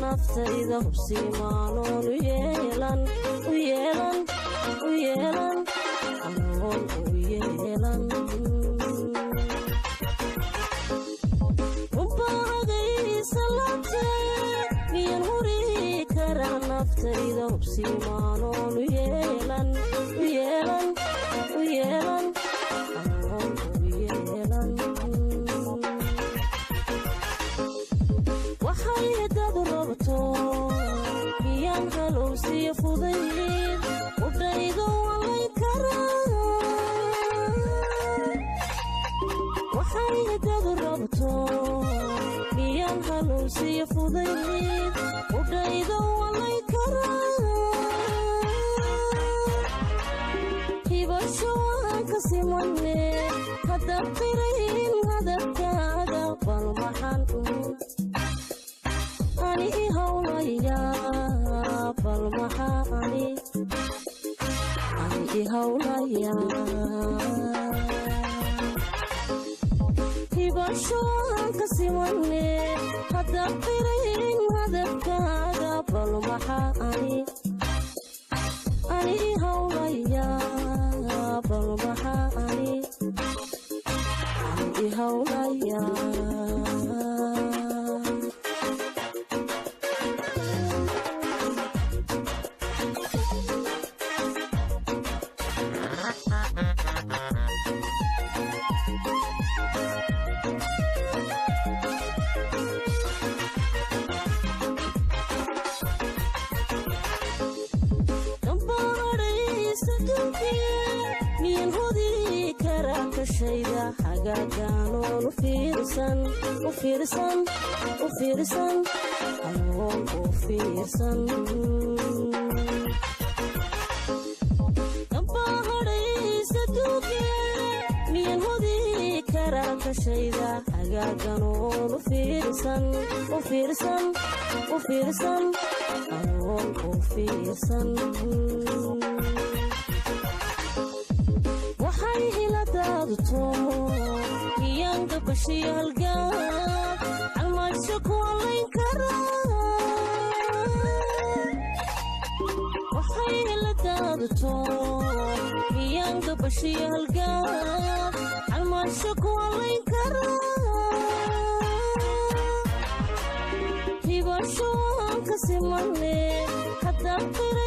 naftayda hubsiimaanoon u yeelan anoon u yeelan ubaagaysa laabtee miyan huri karaa naftayda hubsiimaanoon u yeelan anoon u yeelan waxay dad rabto miyan halowsiyo fudayd udhaydo walay karaa waxay dad rabto miyan halowsiyo fudayd udhaydo walay karaa hibasho aan ka simane hadda qirayn hadafkaaga bal maxaan ani hawlaya bal maxaani ani hawlaya hibasho aan ka simane hadda qirayn hadafkaaga bal maxaani ani hawlaya bal maxaani ani hawlaya miyan hodi karaa kashayda xagaaganoon u fiirsan anoon u fiirsan dambahadhaysa duuge miyan hodi karaa kashayda xagaaganoon u fiirsan anoon u fiirsan waxay hiladaadto miyan gabashiyo halgaad calmaasho ku allayn karaa waxay hiladaadto miyan gabashiyo halgaad calmaasho ku allayn karaa hibasho aan ka simane hadda qira